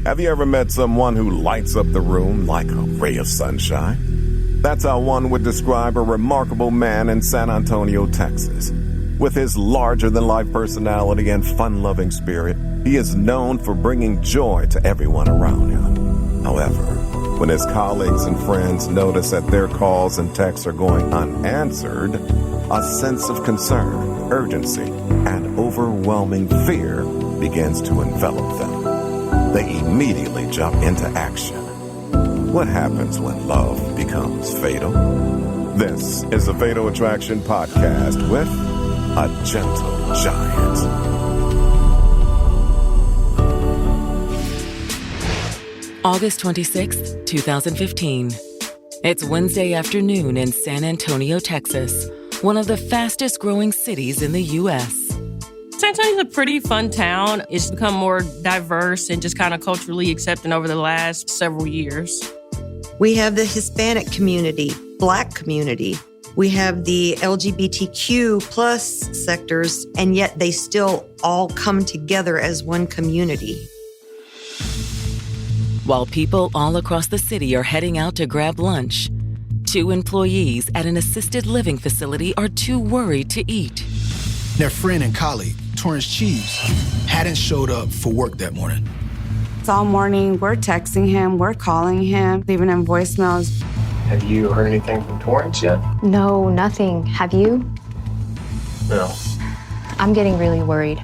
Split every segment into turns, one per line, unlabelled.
Have you ever met someone who lights up the room like a ray of sunshine? That's how one would describe a remarkable man in San Antonio, Texas. With his larger-than-life personality and fun-loving spirit, he is known for bringing joy to everyone around him. However, when his colleagues and friends notice that their calls and texts are going unanswered, a sense of concern, urgency, and overwhelming fear begins to envelop them. They immediately jump into action. What happens when love becomes fatal? This is the Fatal Attraction Podcast with a Gentle Giant.
August 26th, 2015. It's Wednesday afternoon in San Antonio, Texas, one of the fastest growing cities in the U.S.
San Antonio's a pretty fun town. It's become more diverse and just kind of culturally accepting over the last several years.
We have the Hispanic community, Black community. We have the LGBTQ plus sectors, and yet they still all come together as one community.
While people all across the city are heading out to grab lunch, 2 employees at an assisted living facility are too worried to eat.
Their friend and colleague, Torrance Cheeves, hadn't showed up for work that morning.
It's all morning. We're texting him. We're calling him, leaving him voicemails.
Have you heard anything from Torrance yet?
No, nothing. Have you?
No.
I'm getting really worried.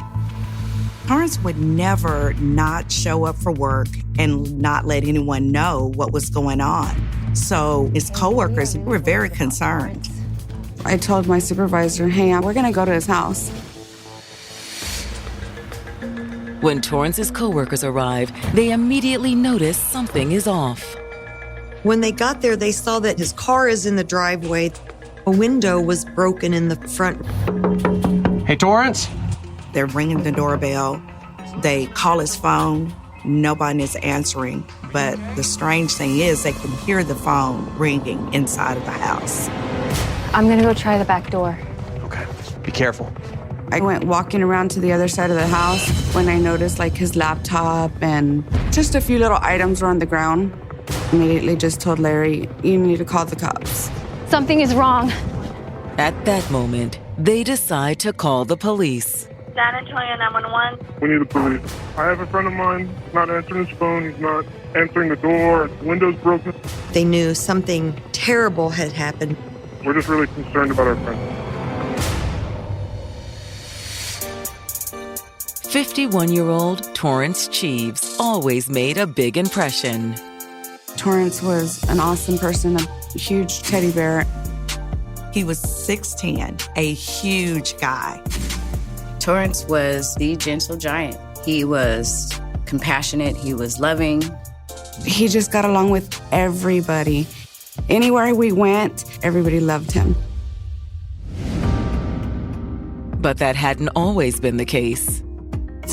Torrance would never not show up for work and not let anyone know what was going on. So his coworkers were very concerned.
I told my supervisor, hey, we're going to go to his house.
When Torrance's coworkers arrive, they immediately notice something is off.
When they got there, they saw that his car is in the driveway. A window was broken in the front.
Hey, Torrance?
They're ringing the doorbell. They call his phone. Nobody is answering. But the strange thing is they can hear the phone ringing inside of the house.
I'm gonna go try the back door.
Okay. Be careful.
I went walking around to the other side of the house when I noticed like his laptop and just a few little items were on the ground. Immediately just told Larry, you need to call the cops.
Something is wrong.
At that moment, they decide to call the police.
San Antonio 911.
We need the police. I have a friend of mine not answering his phone. He's not answering the door. The window's broken.
They knew something terrible had happened.
We're just really concerned about our friend.
51-year-old Torrance Cheeves always made a big impression.
Torrance was an awesome person, a huge teddy bear.
He was 6'10", a huge guy.
Torrance was the gentle giant. He was compassionate. He was loving.
He just got along with everybody. Anywhere we went, everybody loved him.
But that hadn't always been the case.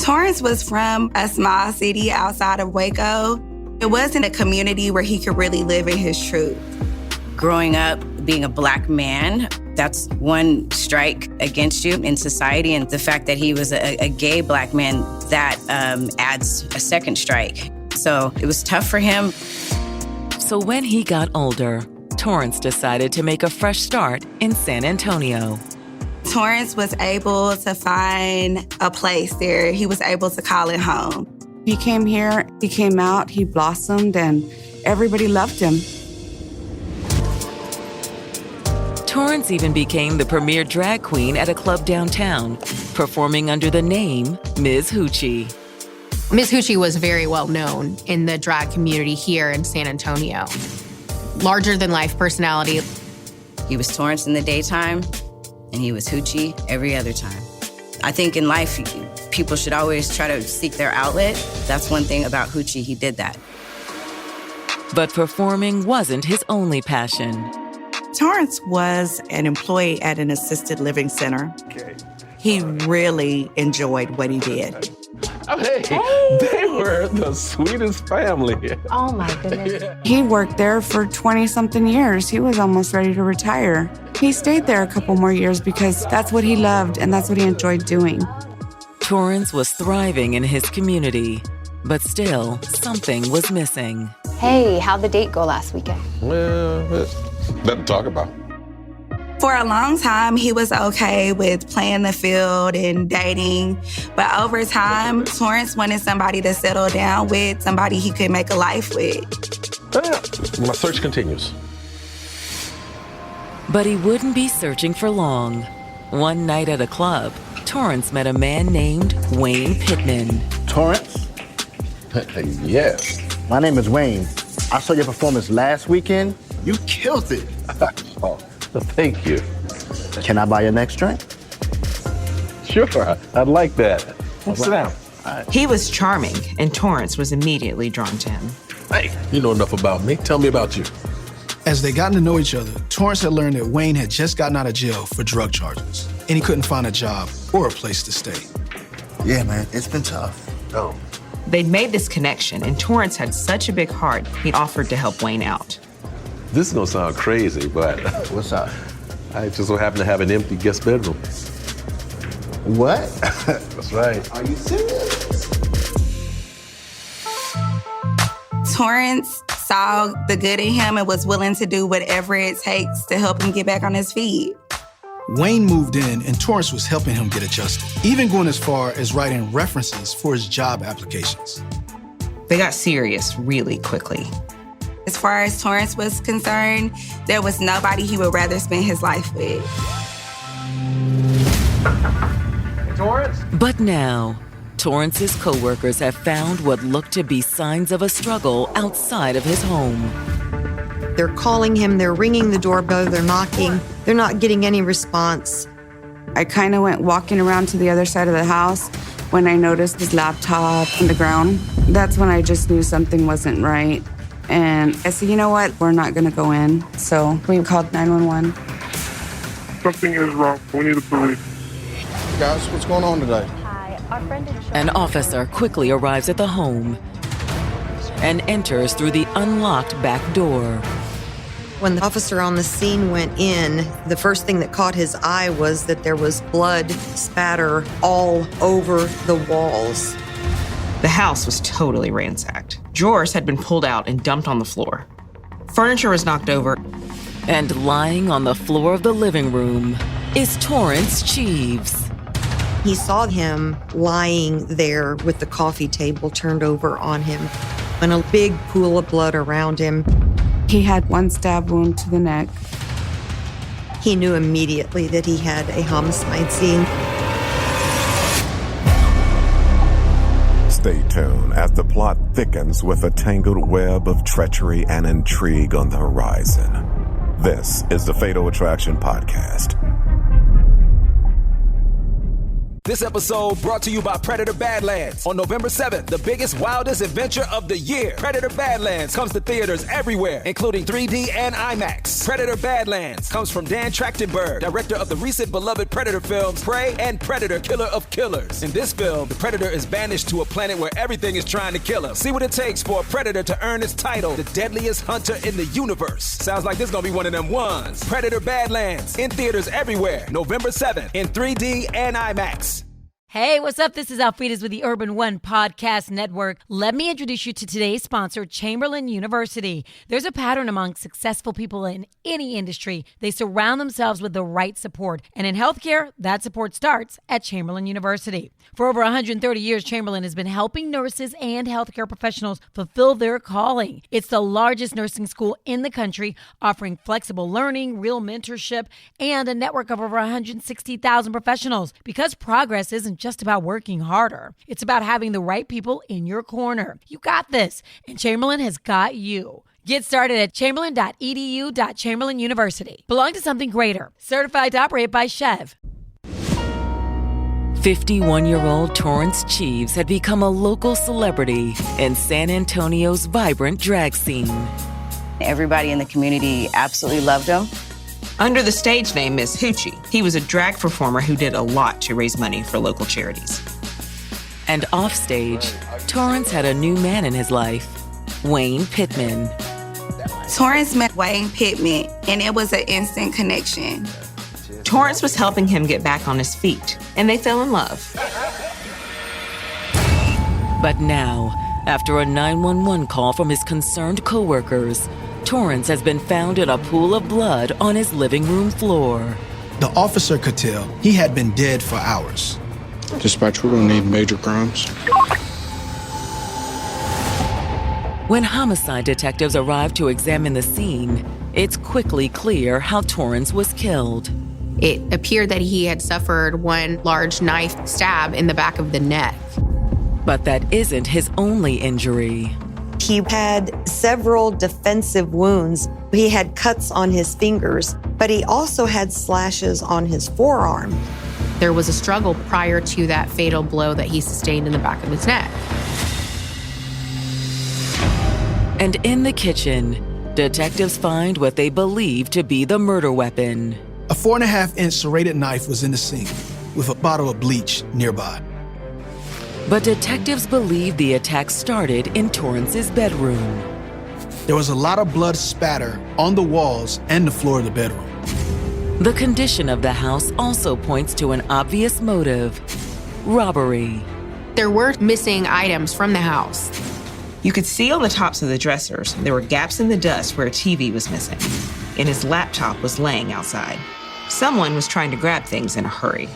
Torrance was from a small city outside of Waco. It wasn't a community where he could really live in his truth.
Growing up, being a Black man, that's one strike against you in society. And the fact that he was a gay Black man, that adds a second strike. So it was tough for him.
So when he got older, Torrance decided to make a fresh start in San Antonio.
Torrance was able to find a place there. He was able to call it home.
He came here, he came out, he blossomed, and everybody loved him.
Torrance even became the premier drag queen at a club downtown, performing under the name Ms. Hoochie.
Ms. Hoochie was very well known in the drag community here in San Antonio. Larger-than-life personality.
He was Torrance in the daytime, and he was Hoochie every other time. I think in life, people should always try to seek their outlet. That's one thing about Hoochie, he did that.
But performing wasn't his only passion.
Torrance was an employee at an assisted living center. He really enjoyed what he did.
Oh, hey, they were the sweetest family.
Oh my goodness.
He worked there for 20-something years. He was almost ready to retire. He stayed there a couple more years because that's what he loved and that's what he enjoyed doing.
Torrance was thriving in his community. But still, something was missing.
Hey, how'd the date go last weekend?
Well, nothing to talk about.
For a long time, he was okay with playing the field and dating. But over time, Torrance wanted somebody to settle down with, somebody he could make a life with.
My search continues.
But he wouldn't be searching for long. One night at a club, Torrance met a man named Wayne Pittman.
Torrance?
Yes.
My name is Wayne. I saw your performance last weekend. You killed it.
Oh, thank you.
Can I buy your next drink?
Sure, I'd like that. Sit down.
He was charming, and Torrance was immediately drawn to him.
Hey, you know enough about me. Tell me about you.
As they gotten to know each other, Torrance had learned that Wayne had just gotten out of jail for drug charges, and he couldn't find a job or a place to stay.
Yeah, man, it's been tough.
Oh.
They'd made this connection, and Torrance had such a big heart, he offered to help Wayne out.
This is gonna sound crazy, but
What's up?
I just so happen to have an empty guest bedroom.
What?
That's right.
Are you serious?
Torrance saw the good in him and was willing to do whatever it takes to help him get back on his feet.
Wayne moved in, and Torrance was helping him get adjusted, even going as far as writing references for his job applications.
They got serious really quickly.
As far as Torrance was concerned, there was nobody he would rather spend his life with.
Torrance?
But now, Torrance's coworkers have found what looked to be signs of a struggle outside of his home.
They're calling him, they're ringing the doorbell, they're knocking. They're not getting any response.
I kind of went walking around to the other side of the house when I noticed his laptop on the ground. That's when I just knew something wasn't right. And I said, you know what? We're not going to go in. So we called 911.
Something is wrong. We need the police.
Guys, what's going on today?
Hi, our friend is
An officer quickly arrives at the home and enters through the unlocked back door.
When the officer on the scene went in, the first thing that caught his eye was that there was blood spatter all over the walls.
The house was totally ransacked. Drawers had been pulled out and dumped on the floor. Furniture was knocked over.
And lying on the floor of the living room is Torrance Cheeves.
He saw him lying there with the coffee table turned over on him and a big pool of blood around him.
He had one stab wound to the neck.
He knew immediately that he had a homicide scene.
Stay tuned as the plot thickens with a tangled web of treachery and intrigue on the horizon. This is the Fatal Attraction Podcast.
This episode brought to you by Predator Badlands. On November 7th, the biggest, wildest adventure of the year, Predator Badlands comes to theaters everywhere, including 3D and IMAX. Predator Badlands comes from Dan Trachtenberg, director of the recent beloved Predator films Prey and Predator, Killer of Killers. In this film, the Predator is banished to a planet where everything is trying to kill him. See what it takes for a Predator to earn its title, the deadliest hunter in the universe. Sounds like this is gonna be one of them ones. Predator Badlands, in theaters everywhere, November 7th, in 3D and IMAX.
Hey, what's up? This is Alfreda's with the Urban One Podcast Network. Let me introduce you to today's sponsor, Chamberlain University. There's a pattern among successful people in any industry. They surround themselves with the right support. And in healthcare, that support starts at Chamberlain University. For over 130 years, Chamberlain has been helping nurses and healthcare professionals fulfill their calling. It's the largest nursing school in the country, offering flexible learning, real mentorship, and a network of over 160,000 professionals. Because progress isn't just about working harder. It's about having the right people in your corner. You got this, and Chamberlain has got you. Get started at chamberlain.edu.Chamberlain University. Belong to something greater. Certified to operate by Chev.
51-year-old Torrance Cheeves had become a local celebrity in San Antonio's vibrant drag scene.
Everybody in the community absolutely loved him.
Under the stage name Miss Hoochie, he was a drag performer who did a lot to raise money for local charities.
And offstage, Torrance had a new man in his life, Wayne Pittman.
Torrance met Wayne Pittman, and it was an instant connection.
Torrance was helping him get back on his feet, and they fell in love.
But now, After a 911 call from his concerned coworkers, Torrance has been found in a pool of blood on his living room floor.
The officer could tell he had been dead for hours.
Dispatch, we're gonna need major crimes.
When homicide detectives arrive to examine the scene, it's quickly clear how Torrance was killed.
It appeared that he had suffered one large knife stab in the back of the neck.
But that isn't his only injury.
He had several defensive wounds. He had cuts on his fingers, but he also had slashes on his forearm.
There was a struggle prior to that fatal blow that he sustained in the back of his neck.
And in the kitchen, detectives find what they believe to be the murder weapon.
A 4.5-inch serrated knife was in the sink with a bottle of bleach nearby.
But detectives believe the attack started in Torrance's bedroom.
There was a lot of blood spatter on the walls and the floor of the bedroom.
The condition of the house also points to an obvious motive: robbery.
There were missing items from the house.
You could see on the tops of the dressers there were gaps in the dust where a TV was missing, and his laptop was laying outside. Someone was trying to grab things in a hurry.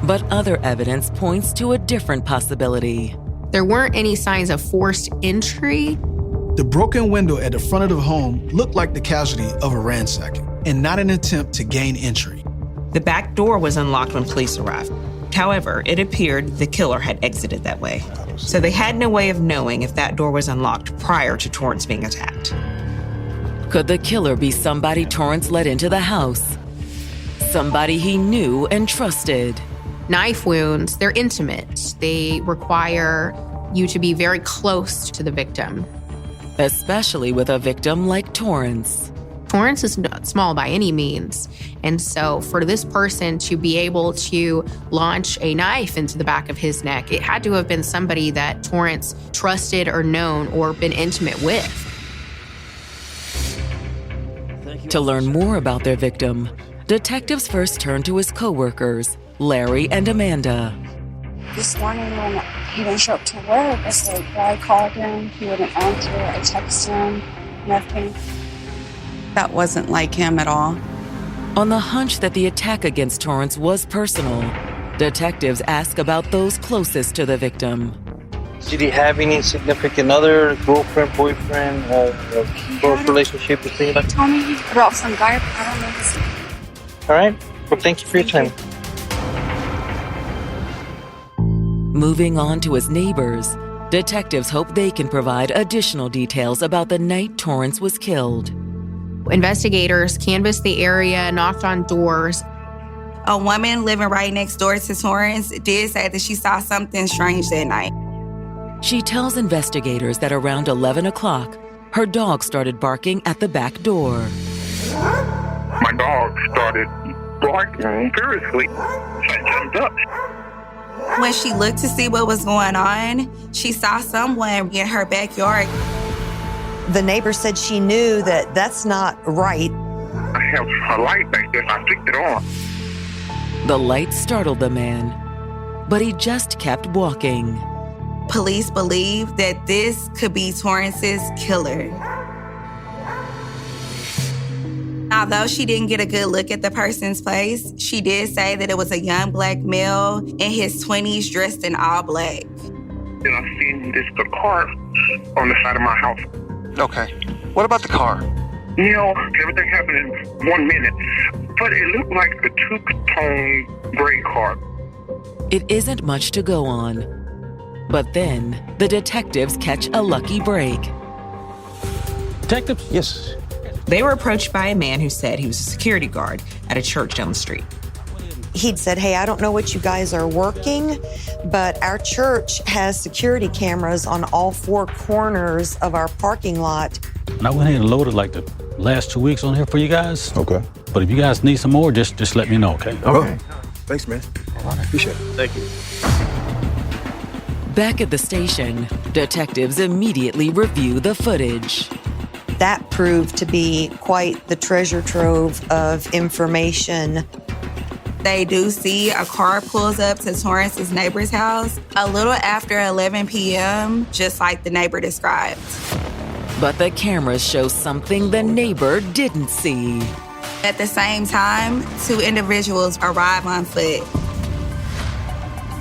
But other evidence points to a different possibility.
There weren't any signs of forced entry.
The broken window at the front of the home looked like the casualty of a ransacking and not an attempt to gain entry.
The back door was unlocked when police arrived. However, it appeared the killer had exited that way. So they had no way of knowing if that door was unlocked prior to Torrance being attacked.
Could the killer be somebody Torrance let into the house? Somebody he knew and trusted?
Knife wounds, they're intimate. They require you to be very close to the victim.
Especially with a victim like Torrance.
Torrance is not small by any means. And so for this person to be able to launch a knife into the back of his neck, it had to have been somebody that Torrance trusted or known or been intimate with.
To learn more about their victim, detectives first turned to his coworkers, Larry and Amanda.
This morning when he didn't show up to work, it's like, I called him, he wouldn't answer, I texted him, nothing.
That wasn't like him at all.
On the hunch that the attack against Torrance was personal, detectives ask about those closest to the victim.
Did he have any significant other, girlfriend, boyfriend, close relationship with anybody?
He told me about some guy, but I don't know his name.
All right. Well, thank you for your time.
Moving on to his neighbors, detectives hope they can provide additional details about the night Torrance was killed.
Investigators canvassed the area, knocked on doors.
A woman living right next door to Torrance did say that she saw something strange that night.
She tells investigators that around 11 o'clock, her dog started barking at the back door.
My dog started barking furiously. I jumped up.
When she looked to see what was going on, she saw someone in her backyard.
The neighbor said she knew that that's not right.
I have a light back there, I flicked it on.
The light startled the man, but he just kept walking.
Police believe that this could be Torrance's killer. Although she didn't get a good look at the person's face, she did say that it was a young black male in his 20s dressed in all black.
Then I seen the car on the side of my house.
Okay. What about the car?
You know, everything happened in 1 minute, but it looked like a two-tone gray car.
It isn't much to go on. But then, the detectives catch a lucky break.
Detectives?
Yes.
They were approached by a man who said he was a security guard at a church down the street.
He'd said, hey, I don't know what you guys are working, but our church has security cameras on all 4 corners of our parking lot.
And I went ahead and loaded like the last 2 weeks on here for you guys.
Okay.
But if you guys need some more, just let me know, okay?
Okay. Thanks, man. I appreciate it.
Thank you.
Back at the station, detectives immediately review the footage.
That proved to be quite the treasure trove of information.
They do see a car pulls up to Torrance's neighbor's house a little after 11 p.m., just like the neighbor described.
But the cameras show something the neighbor didn't see.
At the same time, 2 individuals arrive on foot.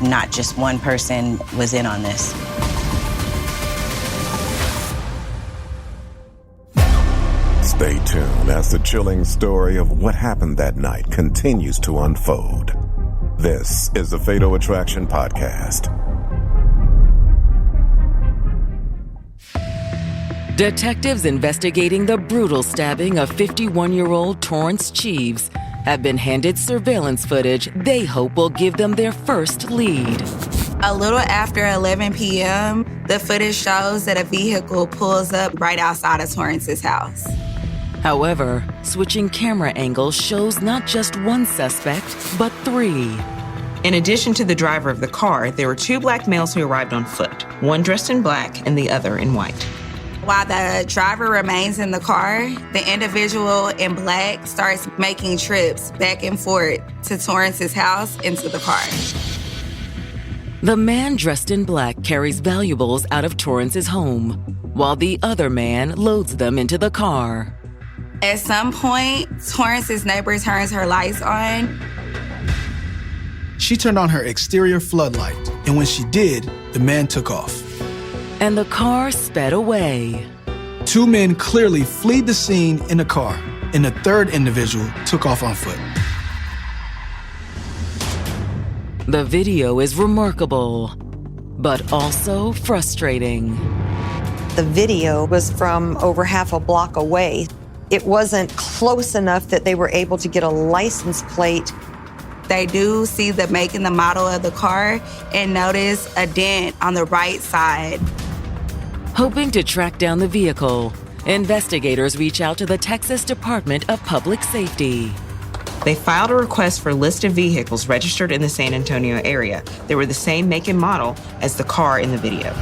Not just one person was in on this.
Stay tuned as the chilling story of what happened that night continues to unfold. This is the Fatal Attraction Podcast.
Detectives investigating the brutal stabbing of 51-year-old Torrance Cheeves have been handed surveillance footage they hope will give them their first lead.
A little after 11 p.m., the footage shows that a vehicle pulls up right outside of Torrance's house.
However, switching camera angles shows not just one suspect, but 3.
In addition to the driver of the car, there were 2 black males who arrived on foot, one dressed in black and the other in white.
While the driver remains in the car, the individual in black starts making trips back and forth to Torrance's house into the car.
The man dressed in black carries valuables out of Torrance's home, while the other man loads them into the car.
At some point, Torrance's neighbor turns her lights on.
She turned on her exterior floodlight, and when she did, the man took off.
And the car sped away.
2 men clearly fled the scene in a car, and the 3rd individual took off on foot.
The video is remarkable, but also frustrating.
The video was from over half a block away. It wasn't close enough that they were able to get a license plate.
They do see the make and the model of the car and notice a dent on the right side.
Hoping to track down the vehicle, investigators reach out to the Texas Department of Public Safety.
They filed a request for a list of vehicles registered in the San Antonio area. They were the same make and model as the car in the video.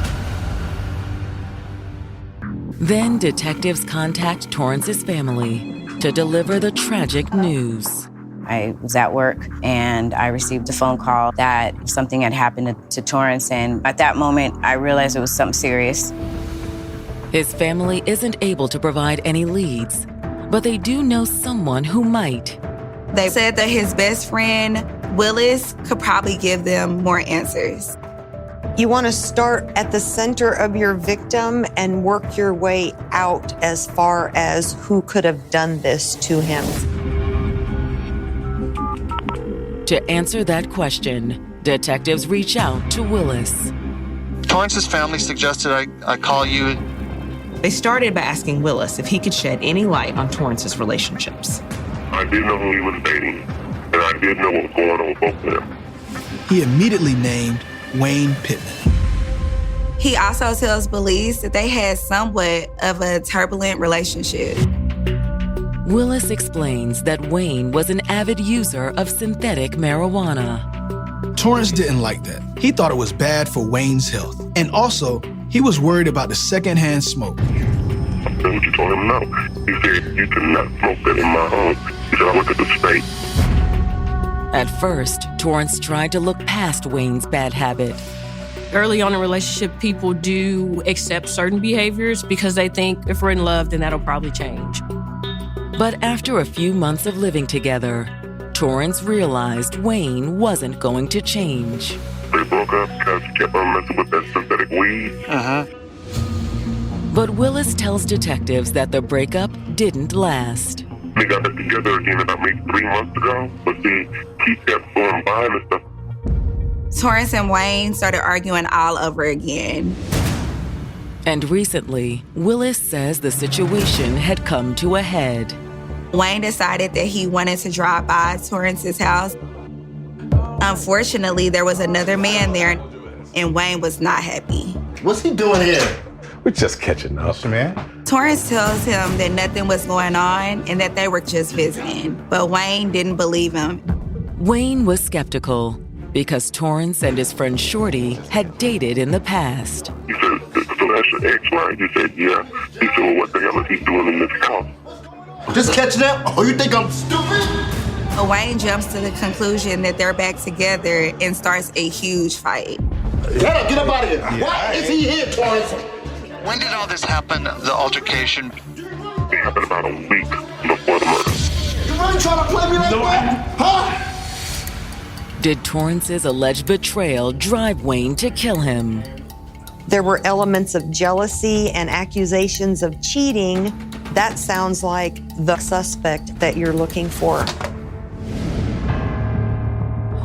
Then detectives contact Torrance's family to deliver the tragic news.
I was at work and I received a phone call that something had happened to Torrance, and at that moment I realized it was something serious.
His family isn't able to provide any leads, but they do know someone who might.
They said that his best friend, Willis, could probably give them more answers.
You want to start at the center of your victim and work your way out as far as who could have done this to him.
To answer that question, detectives reach out to Willis.
Torrance's family suggested I call you.
They started by asking Willis if he could shed any light on Torrance's relationships.
I did know who he was dating, and I did know what was going on with both of them.
He immediately named Wayne Pittman.
He also tells police that they had somewhat of a turbulent relationship.
Willis explains that Wayne was an avid user of synthetic marijuana.
Torrance didn't like that. He thought it was bad for Wayne's health. And also, he was worried about the secondhand smoke.
That's what you told him no. He said, you cannot smoke that in my home. He said, I went to the state.
At first, Torrance tried to look past Wayne's bad habit.
Early on in a relationship, people do accept certain behaviors because they think if we're in love, then that'll probably change.
But after a few months of living together, Torrance realized Wayne wasn't going to change.
They broke up because he kept on messing with that synthetic weed.
But Willis tells detectives that the breakup didn't last.
They got back together again about maybe 3 months ago, but see, he kept going behind and stuff.
Torrance and Wayne started arguing all over again.
And recently, Willis says the situation had come to a head.
Wayne decided that he wanted to drive by Torrance's house. Unfortunately, there was another man there, and Wayne was not happy.
What's he doing here?
We're just catching up, man.
Torrance tells him that nothing was going on and that they were just visiting, but Wayne didn't believe him.
Wayne was skeptical because Torrance and his friend Shorty had dated in the past.
He said, so that's your ex, right? He said, yeah. He said, well, what the hell is he doing in this house?
Just catching up? Oh, you think I'm stupid?
Wayne jumps to the conclusion that they're back together and starts a huge fight.
Get up out of here. Why is he here, Torrance?
When did all this happen, the altercation?
It happened about a week before the murder.
You really trying to play me like that? Huh?
Did Torrance's alleged betrayal drive Wayne to kill him?
There were elements of jealousy and accusations of cheating. That sounds like the suspect that you're looking for.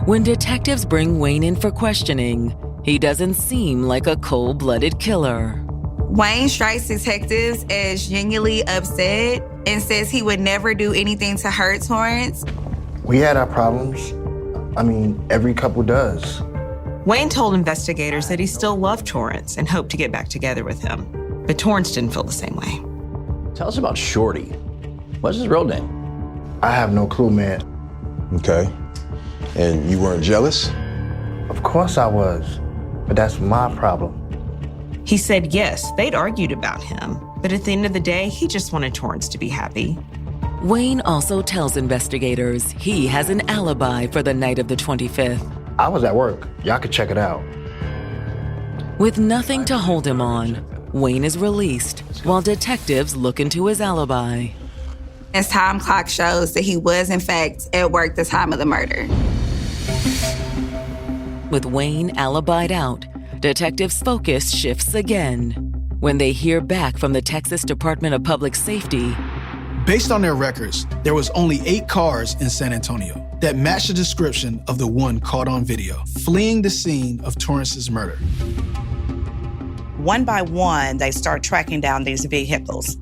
When detectives bring Wayne in for questioning, he doesn't seem like a cold-blooded killer.
Wayne strikes detectives as genuinely upset and says he would never do anything to hurt Torrance.
We had our problems. I mean, every couple does.
Wayne told investigators that he still loved Torrance and hoped to get back together with him. But Torrance didn't feel the same way.
Tell us about Shorty. What's his real name?
I have no clue, man.
Okay. And you weren't jealous?
Of course I was, but that's my problem.
He said yes, they'd argued about him, but at the end of the day, he just wanted Torrance to be happy.
Wayne also tells investigators he has an alibi for the night of the 25th.
I was at work. Y'all could check it out.
With nothing to hold him on, Wayne is released while detectives look into his alibi.
His time clock shows that he was, in fact, at work the time of the murder.
With Wayne alibied out, detectives' focus shifts again when they hear back from the Texas Department of Public Safety.
Based on their records, there was only 8 cars in San Antonio that matched the description of the one caught on video, fleeing the scene of Torrance's murder.
One by one, they start tracking down these vehicles.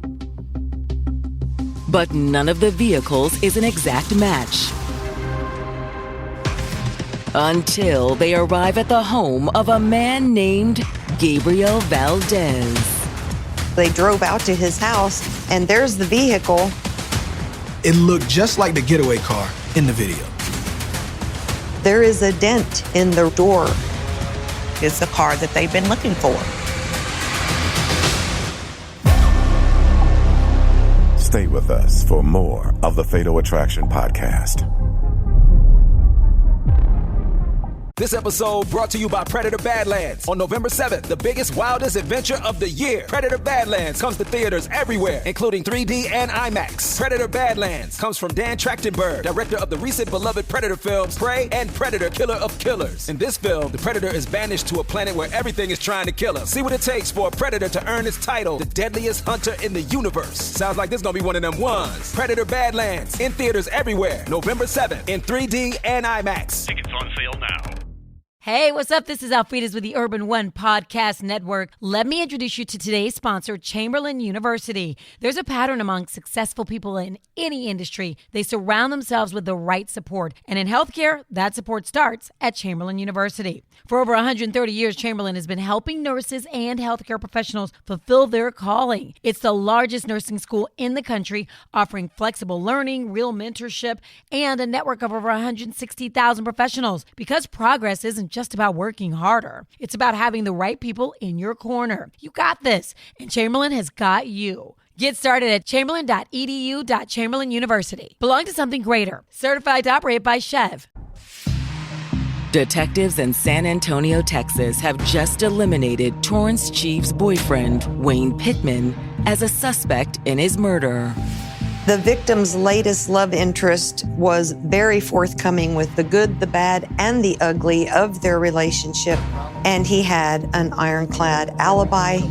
But none of the vehicles is an exact match. Until they arrive at the home of a man named Gabriel Valdez.
They drove out to his house, and there's the vehicle.
It looked just like the getaway car in the video.
There is a dent in the door.
It's the car that they've been looking for.
Stay with us for more of the Fatal Attraction podcast.
This episode brought to you by Predator Badlands. On November 7th, the biggest, wildest adventure of the year. Predator Badlands comes to theaters everywhere, including 3D and IMAX. Predator Badlands comes from Dan Trachtenberg, director of the recent beloved Predator films Prey and Predator Killer of Killers. In this film, the Predator is banished to a planet where everything is trying to kill him. See what it takes for a Predator to earn its title, the deadliest hunter in the universe. Sounds like this gonna be one of them ones. Predator Badlands, in theaters everywhere, November 7th, in 3D and IMAX.
Tickets on sale now.
Hey, what's up? This is Alfreda's with the Urban One Podcast Network. Let me introduce you to today's sponsor, Chamberlain University. There's a pattern among successful people in any industry. They surround themselves with the right support. And in healthcare, that support starts at Chamberlain University. For over 130 years, Chamberlain has been helping nurses and healthcare professionals fulfill their calling. It's the largest nursing school in the country, offering flexible learning, real mentorship, and a network of over 160,000 professionals. Because progress isn't just about working harder. It's about having the right people in your corner. You got this, and Chamberlain has got you. Get started at chamberlain.edu.Chamberlain University. Belong to something greater. Certified to operate by Chev.
Detectives in San Antonio, Texas have just eliminated Torrance Chief's boyfriend, Wayne Pittman, as a suspect in his murder.
The victim's latest love interest was very forthcoming with the good, the bad, and the ugly of their relationship, and he had an ironclad alibi.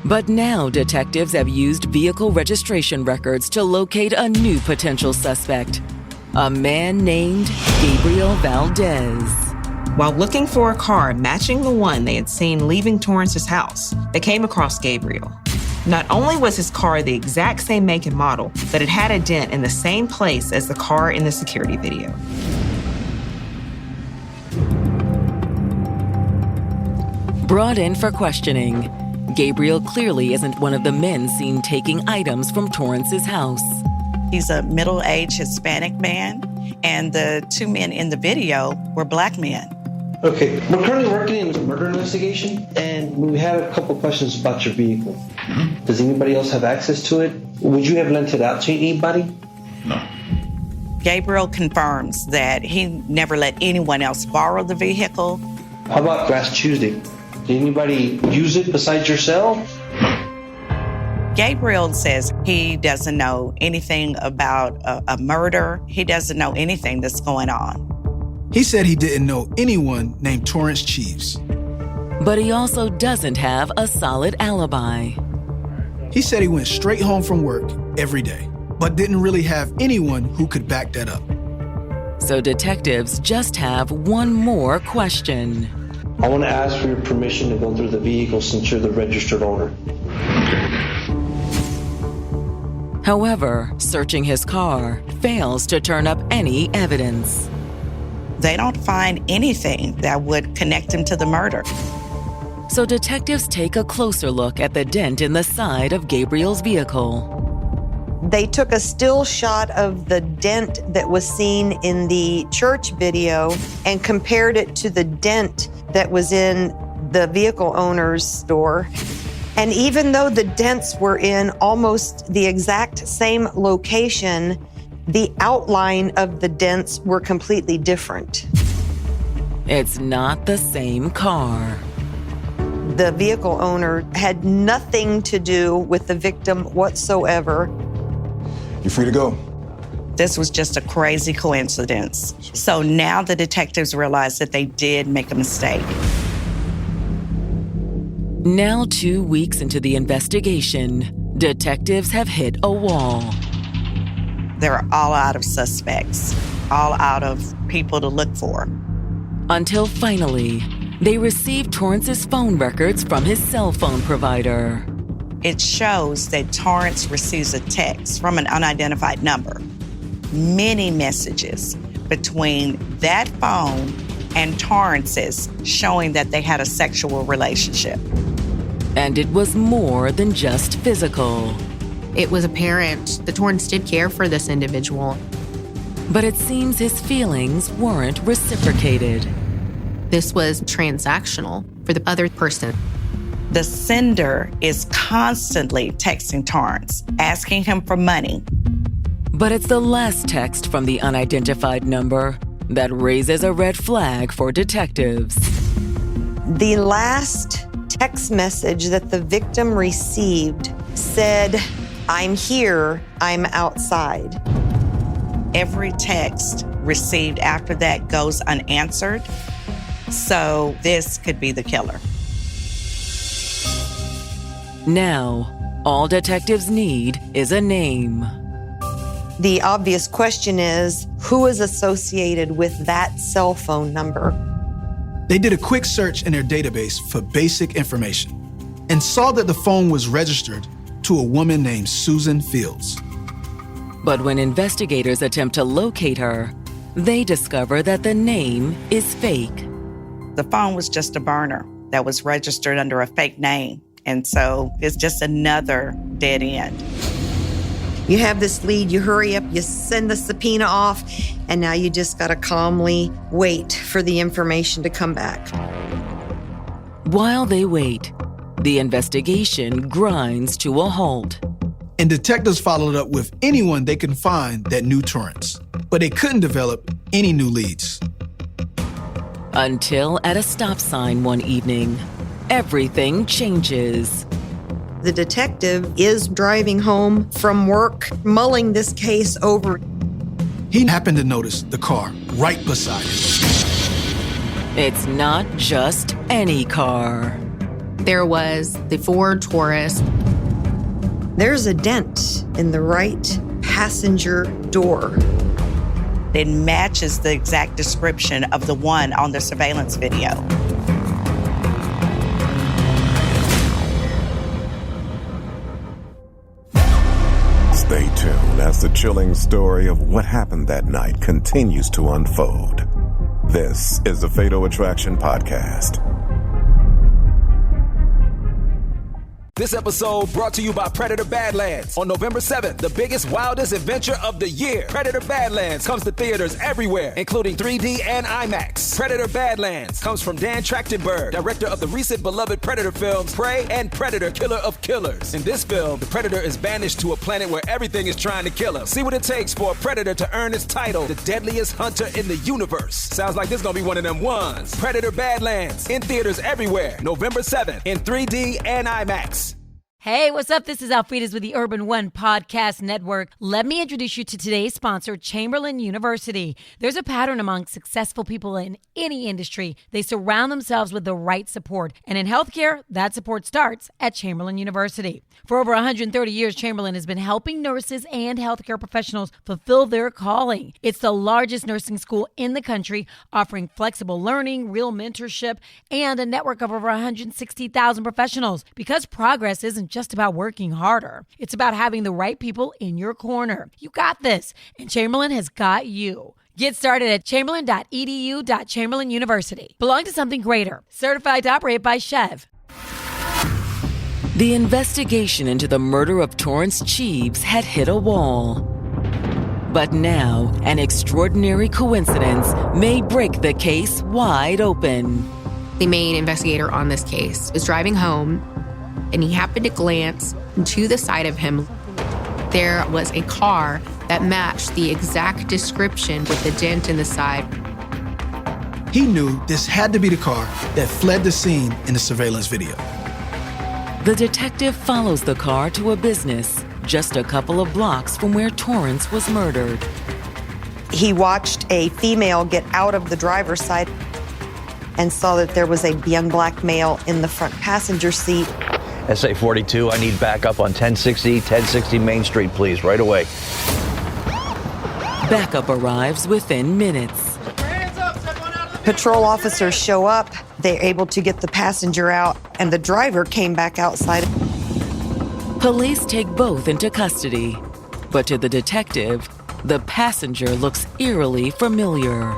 But now detectives have used vehicle registration records to locate a new potential suspect, a man named Gabriel Valdez.
While looking for a car matching the one they had seen leaving Torrance's house, they came across Gabriel. Not only was his car the exact same make and model, but it had a dent in the same place as the car in the security video.
Brought in for questioning, Gabriel clearly isn't one of the men seen taking items from Torrance's house.
He's a middle-aged Hispanic man, and the 2 men in the video were black men.
Okay, we're currently working in a murder investigation, and we had a couple questions about your vehicle. Does anybody else have access to it? Would you have lent it out to anybody?
No.
Gabriel confirms that he never let anyone else borrow the vehicle.
How about last Tuesday? Did anybody use it besides yourself?
Gabriel says he doesn't know anything about a murder. He doesn't know anything that's going on.
He said he didn't know anyone named Torrance Cheeves.
But he also doesn't have a solid alibi.
He said he went straight home from work every day, but didn't really have anyone who could back that up.
So detectives just have one more question.
I want to ask for your permission to go through the vehicle since you're the registered owner.
However, searching his car fails to turn up any evidence.
They don't find anything that would connect him to the murder.
So detectives take a closer look at the dent in the side of Gabriel's vehicle.
They took a still shot of the dent that was seen in the church video and compared it to the dent that was in the vehicle owner's door. And even though the dents were in almost the exact same location, the outline of the dents were completely different.
It's not the same car.
The vehicle owner had nothing to do with the victim whatsoever.
You're free to go.
This was just a crazy coincidence. So now the detectives realize that they did make a mistake.
Now, 2 weeks into the investigation, detectives have hit a wall.
They're all out of suspects, all out of people to look for.
Until finally, they receive Torrance's phone records from his cell phone provider.
It shows that Torrance receives a text from an unidentified number. Many messages between that phone and Torrance's showing that they had a sexual relationship.
And it was more than just physical.
It was apparent that Torrance did care for this individual.
But it seems his feelings weren't reciprocated.
This was transactional for the other person.
The sender is constantly texting Torrance, asking him for money.
But it's the last text from the unidentified number that raises a red flag for detectives.
The last text message that the victim received said, "I'm here, I'm outside."
Every text received after that goes unanswered. So this could be the killer.
Now, all detectives need is a name.
The obvious question is, who is associated with that cell phone number?
They did a quick search in their database for basic information and saw that the phone was registered to a woman named Susan Fields.
But when investigators attempt to locate her, they discover that the name is fake.
The phone was just a burner that was registered under a fake name. And so it's just another dead end.
You have this lead, you hurry up, you send the subpoena off, and now you just gotta calmly wait for the information to come back.
While they wait, the investigation grinds to a halt.
And detectives followed up with anyone they could find that knew Torrance, but they couldn't develop any new leads.
Until at a stop sign one evening, everything changes.
The detective is driving home from work, mulling this case over.
He happened to notice the car right beside him.
It's not just any car.
There was the Ford Taurus.
There's a dent in the right passenger door.
It matches the exact description of the one on the surveillance video.
Stay tuned as the chilling story of what happened that night continues to unfold. This is the Fatal Attraction Podcast.
This episode brought to you by Predator Badlands. On November 7th, the biggest, wildest adventure of the year. Predator Badlands comes to theaters everywhere, including 3D and IMAX. Predator Badlands comes from Dan Trachtenberg, director of the recent beloved Predator films Prey and Predator, Killer of Killers. In this film, the Predator is banished to a planet where everything is trying to kill him. See what it takes for a Predator to earn its title, the deadliest hunter in the universe. Sounds like this is gonna be one of them ones. Predator Badlands, in theaters everywhere, November 7th, in 3D and IMAX.
Hey, what's up? This is Alfreda's with the Urban One Podcast Network. Let me introduce you to today's sponsor, Chamberlain University. There's a pattern among successful people in any industry. They surround themselves with the right support. And in healthcare, that support starts at Chamberlain University. For over 130 years, Chamberlain has been helping nurses and healthcare professionals fulfill their calling. It's the largest nursing school in the country, offering flexible learning, real mentorship, and a network of over 160,000 professionals. Because progress isn't just about working harder. It's about having the right people in your corner. You got this, and Chamberlain has got you. Get started at chamberlain.edu.Chamberlain University. Belong to something greater. Certified to operate by Chev.
The investigation into the murder of Torrance Cheeves had hit a wall. But now, an extraordinary coincidence may break the case wide open.
The main investigator on this case was driving home, and he happened to glance to the side of him. There was a car that matched the exact description with the dent in the side.
He knew this had to be the car that fled the scene in the surveillance video.
The detective follows the car to a business just a couple of blocks from where Torrance was murdered.
He watched a female get out of the driver's side and saw that there was a young black male in the front passenger seat.
SA 42, I need backup on 1060 Main Street, please, right away.
Backup arrives within minutes.
Patrol officers show up. They're able to get the passenger out, and the driver came back outside.
Police take both into custody. But to the detective, the passenger looks eerily familiar.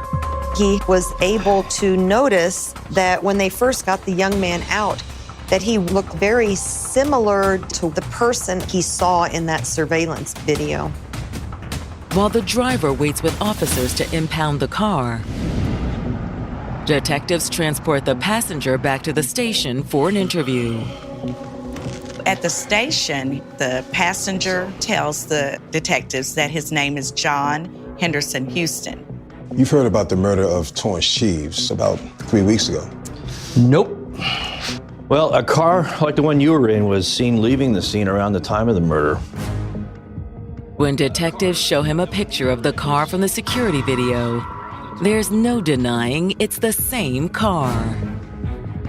He was able to notice that when they first got the young man out, that he looked very similar to the person he saw in that surveillance video.
While the driver waits with officers to impound the car, detectives transport the passenger back to the station for an interview.
At the station, the passenger tells the detectives that his name is John Henderson Houston.
You've heard about the murder of Torrance Cheeves about 3 weeks ago.
Nope. Well, a car like the one you were in was seen leaving the scene around the time of the murder.
When detectives show him a picture of the car from the security video, there's no denying it's the same car.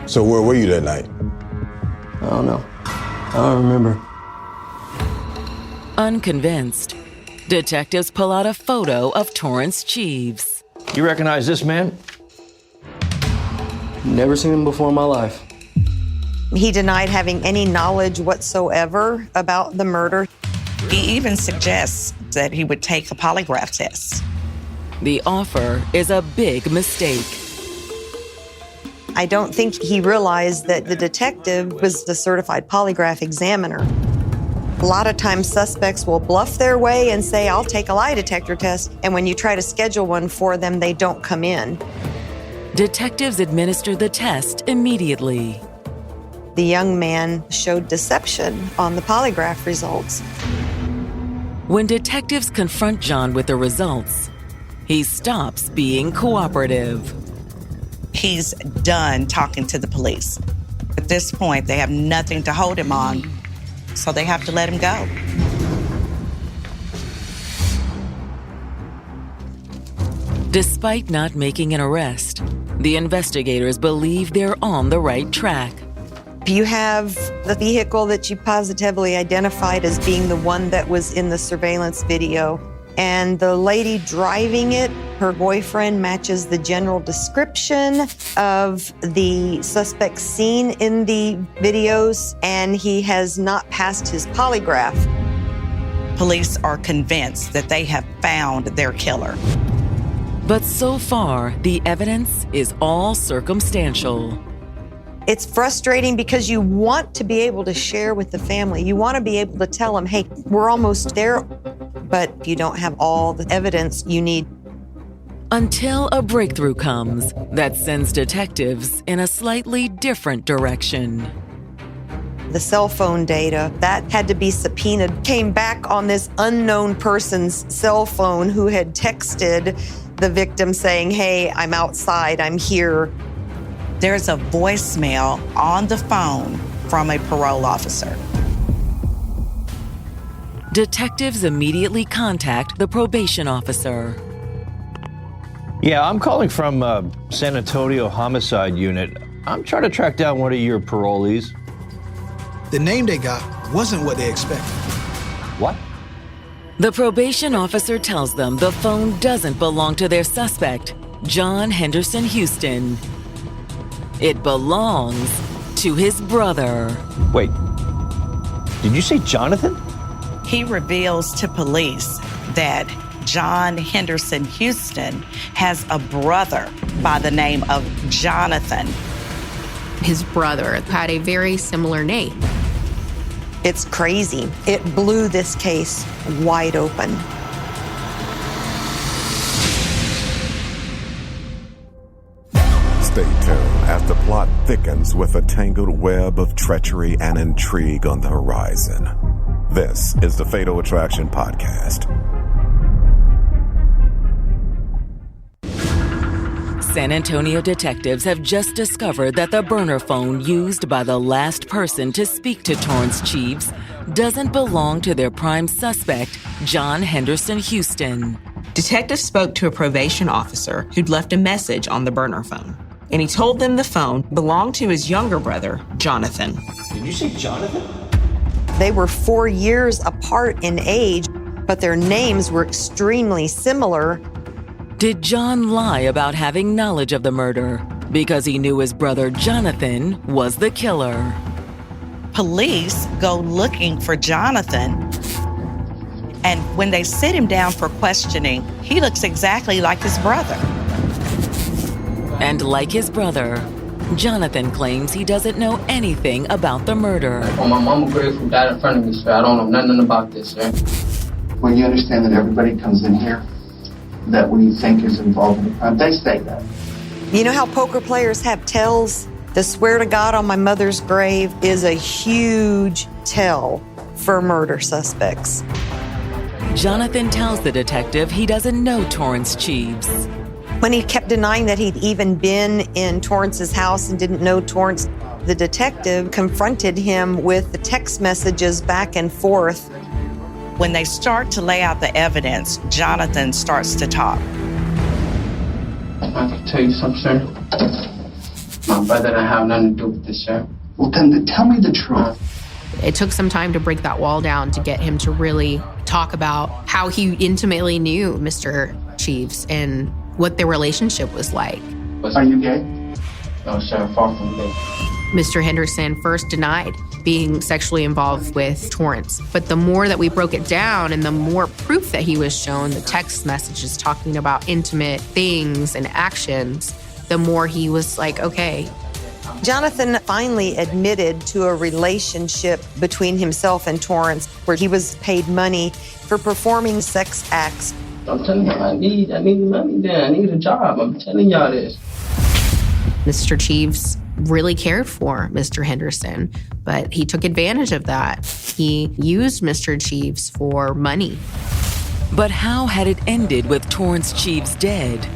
So where were you that night?
I don't know. I don't remember.
Unconvinced, detectives pull out a photo of Torrance Cheeves.
You recognize this man?
Never seen him before in my life.
He denied having any knowledge whatsoever about the murder.
He even suggests that he would take a polygraph test.
The offer is a big mistake.
I don't think he realized that the detective was the certified polygraph examiner. A lot of times suspects will bluff their way and say, I'll take a lie detector test. And when you try to schedule one for them, they don't come in.
Detectives administer the test immediately.
The young man showed deception on the polygraph results.
When detectives confront John with the results, he stops being cooperative.
He's done talking to the police. At this point, they have nothing to hold him on, so they have to let him go.
Despite not making an arrest, the investigators believe they're on the right track.
You have the vehicle that you positively identified as being the one that was in the surveillance video. And the lady driving it, her boyfriend matches the general description of the suspect seen in the videos, and he has not passed his polygraph.
Police are convinced that they have found their killer.
But so far, the evidence is all circumstantial.
It's frustrating because you want to be able to share with the family. You want to be able to tell them, hey, we're almost there, but you don't have all the evidence you need.
Until a breakthrough comes that sends detectives in a slightly different direction.
The cell phone data, that had to be subpoenaed, came back on this unknown person's cell phone who had texted the victim saying, hey, I'm outside, I'm here.
There's a voicemail on the phone from a parole officer.
Detectives immediately contact the probation officer.
Yeah, I'm calling from San Antonio Homicide Unit. I'm trying to track down one of your parolees.
The name they got wasn't what they expected.
What?
The probation officer tells them the phone doesn't belong to their suspect, John Henderson Houston. It belongs to his brother.
Wait, did you say Jonathan?
He reveals to police that John Henderson Houston has a brother by the name of Jonathan.
His brother had a very similar name.
It's crazy. It blew this case wide open.
Stay tuned as the plot thickens with a tangled web of treachery and intrigue on the horizon. This is the Fatal Attraction Podcast.
San Antonio detectives have just discovered that the burner phone used by the last person to speak to Torrance Cheeves doesn't belong to their prime suspect, John Henderson Houston.
Detectives spoke to a probation officer who'd left a message on the burner phone, and he told them the phone belonged to his younger brother, Jonathan.
Did you say Jonathan?
They were 4 years apart in age, but their names were extremely similar.
Did John lie about having knowledge of the murder because he knew his brother Jonathan was the killer?
Police go looking for Jonathan, and when they sit him down for questioning, he looks exactly like his brother.
And like his brother, Jonathan claims he doesn't know anything about the murder.
Well, my mama grateful died in front of me, sir. I don't know nothing about this, sir.
When you understand that everybody comes in here that we think is involved in the crime, they say that.
You know how poker players have tells? The swear to God on my mother's grave is a huge tell for murder suspects.
Jonathan tells the detective he doesn't know Torrance Cheeves.
When he kept denying that he'd even been in Torrance's house and didn't know Torrance, the detective confronted him with the text messages back and forth.
When they start to lay out the evidence, Jonathan starts to talk.
I can tell you something, sir. My brother didn't have nothing to do with this, sir.
Well, then tell me the truth.
It took some time to break that wall down to get him to really talk about how he intimately knew Mr. Cheeves and what their relationship was like.
Are you gay?
No, sir, far from gay.
Mr. Henderson first denied being sexually involved with Torrance. But the more that we broke it down and the more proof that he was shown, the text messages talking about intimate things and actions, the more he was like, okay.
Jonathan finally admitted to a relationship between himself and Torrance where he was paid money for performing sex acts.
I'm telling you, I need money then. I need a job. I'm telling y'all this.
Mr. Cheeves really cared for Mr. Henderson, but he took advantage of that. He used Mr. Cheeves for money.
But how had it ended with Torrance Cheeves dead?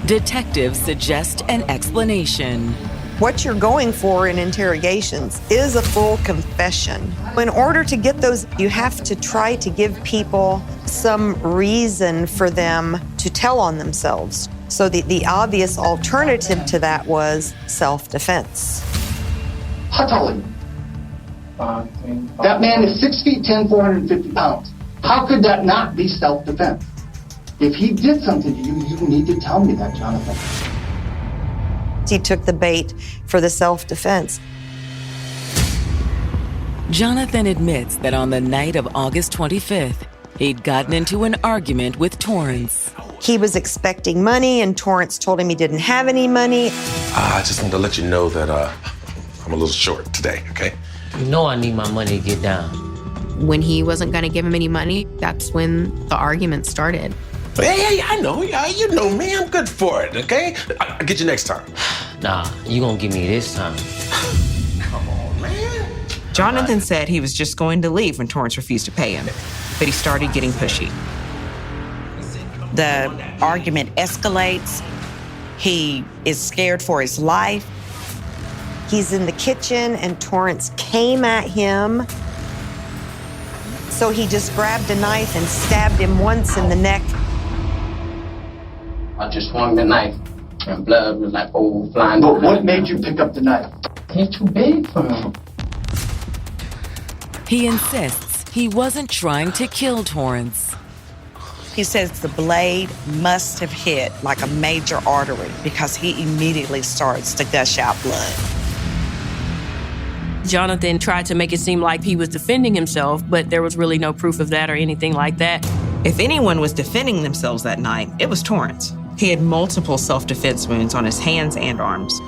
Detectives suggest an explanation.
What you're going for in interrogations is a full confession. In order to get those, you have to try to give people some reason for them to tell on themselves. So the obvious alternative to that was self-defense.
How tall are you? 5'10". That man is 6 feet 10, 450 pounds. How could that not be self-defense? If he did something to you, you need to tell me that, Jonathan.
He took the bait for the self-defense.
Jonathan admits that on the night of August 25th, he'd gotten into an argument with Torrance.
He was expecting money, and Torrance told him he didn't have any money.
I just wanted to let you know that
I'm a little short today, okay?
You know I need my money to get down.
When he wasn't going to give him any money, that's when the argument started.
Hey, I know. You know me. I'm good for it, okay? I'll get you next time.
Nah, you gonna give me this time.
Come on, man.
Jonathan said he was just going to leave when Torrance refused to pay him, but he started getting pushy.
The argument escalates. He is scared for his life.
He's in the kitchen and Torrance came at him. So he just grabbed a knife and stabbed him once in the neck.
I just swung the knife, and blood was like, flying. But what made you pick up the knife? It's too big for me.
He insists he wasn't trying to kill Torrance.
He says the blade must have hit like a major artery because he immediately starts to gush out blood.
Jonathan tried to make it seem like he was defending himself, but there was really no proof of that or anything like that.
If anyone was defending themselves that night, it was Torrance. He had multiple self-defense wounds on his hands and arms.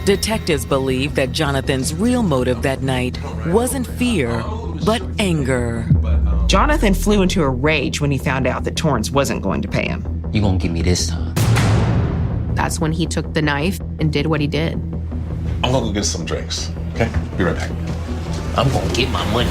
Detectives believe that Jonathan's real motive that night wasn't fear, but anger.
Jonathan flew into a rage when he found out that Torrance wasn't going to pay him.
You gonna give me this time.
That's when he took the knife and did what he did.
I'm gonna go get some drinks, okay? Be right back.
I'm gonna get my money.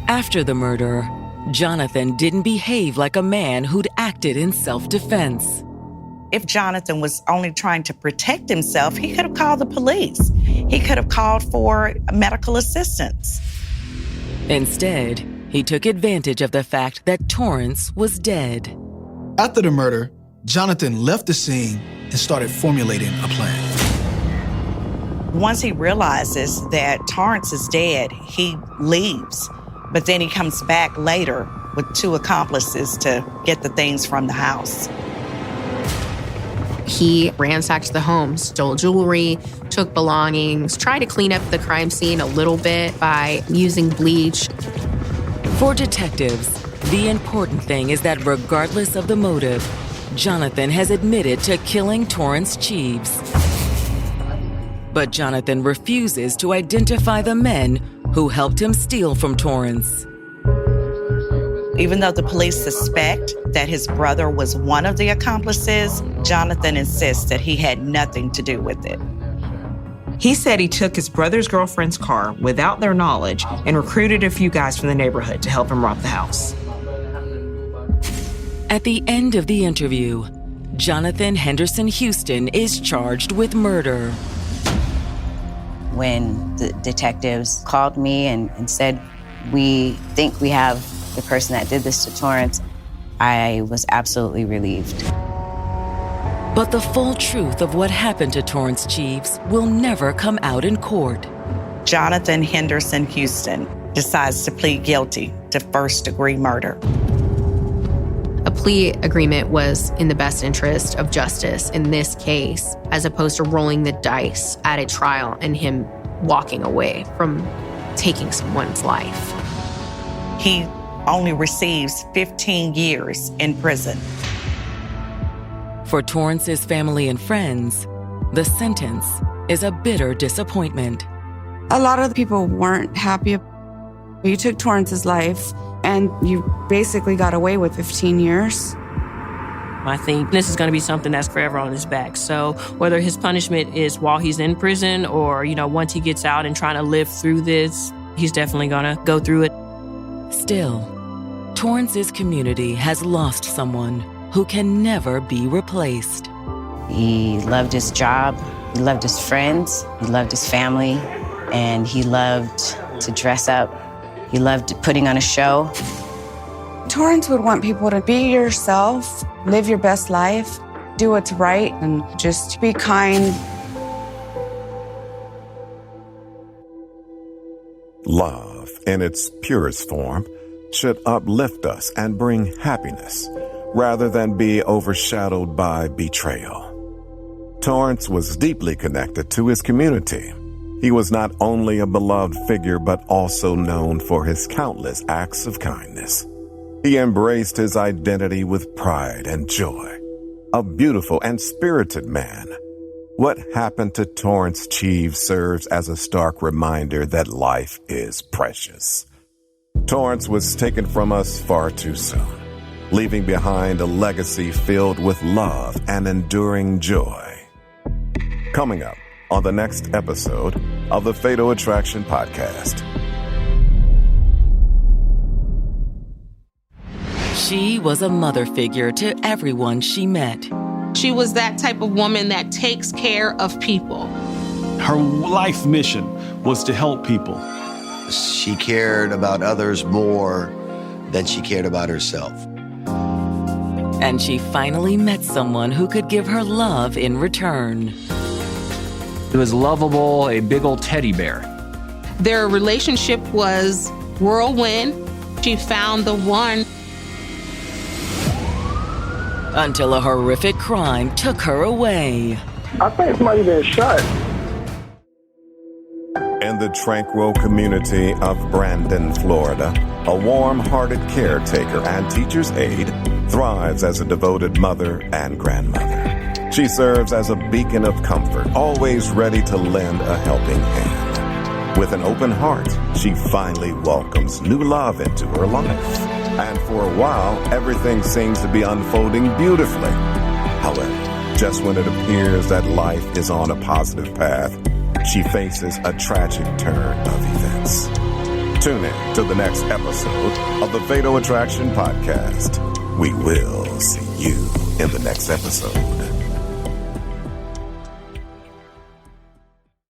After the murder, Jonathan didn't behave like a man who'd acted in self-defense.
If Jonathan was only trying to protect himself, he could have called the police. He could have called for medical assistance.
Instead, he took advantage of the fact that Torrance was dead.
After the murder, Jonathan left the scene and started formulating a plan.
Once he realizes that Torrance is dead, he leaves. But then he comes back later with 2 accomplices to get the things from the house.
He ransacked the home, stole jewelry, took belongings, tried to clean up the crime scene a little bit by using bleach.
For detectives, the important thing is that regardless of the motive, Jonathan has admitted to killing Torrance Cheeves. But Jonathan refuses to identify the men who helped him steal from Torrance.
Even though the police suspect that his brother was one of the accomplices, Jonathan insists that he had nothing to do with it.
He said he took his brother's girlfriend's car without their knowledge and recruited a few guys from the neighborhood to help him rob the house.
At the end of the interview, Jonathan Henderson Houston is charged with murder.
When the detectives called me and said, "We think we have the person that did this to Torrance," I was absolutely relieved.
But the full truth of what happened to Torrance Cheeves will never come out in court.
Jonathan Henderson Houston decides to plead guilty to first-degree murder.
A plea agreement was in the best interest of justice in this case, as opposed to rolling the dice at a trial and him walking away from taking someone's life.
He only receives 15 years in prison.
For Torrance's family and friends, the sentence is a bitter disappointment.
A lot of the people weren't happy. You took Torrance's life and you basically got away with 15 years.
I think this is going to be something that's forever on his back. So whether his punishment is while he's in prison or, once he gets out and trying to live through this, he's definitely going to go through it.
Still, Torrance's community has lost someone who can never be replaced.
He loved his job, he loved his friends, he loved his family, and he loved to dress up. He loved putting on a show.
Torrance would want people to be yourself, live your best life, do what's right, and just be kind.
Love, in its purest form, should uplift us and bring happiness, rather than be overshadowed by betrayal. Torrance was deeply connected to his community. He was not only a beloved figure, but also known for his countless acts of kindness. He embraced his identity with pride and joy. A beautiful and spirited man. What happened to Torrance Cheeve serves as a stark reminder that life is precious. Torrance was taken from us far too soon, leaving behind a legacy filled with love and enduring joy. Coming up on the next episode of the Fatal Attraction Podcast.
She was a mother figure to everyone she met.
She was that type of woman that takes care of people.
Her life mission was to help people.
She cared about others more than she cared about herself.
And she finally met someone who could give her love in return.
He was lovable, a big old teddy bear.
Their relationship was whirlwind. She found the one.
Until a horrific crime took her away.
I think somebody been shot.
In the tranquil community of Brandon, Florida, a warm-hearted caretaker and teacher's aide thrives as a devoted mother and grandmother. She serves as a beacon of comfort, always ready to lend a helping hand. With an open heart, she finally welcomes new love into her life. And for a while, everything seems to be unfolding beautifully. However, just when it appears that life is on a positive path, she faces a tragic turn of events. Tune in to the next episode of the Fatal Attraction Podcast. We will see you in the next episode.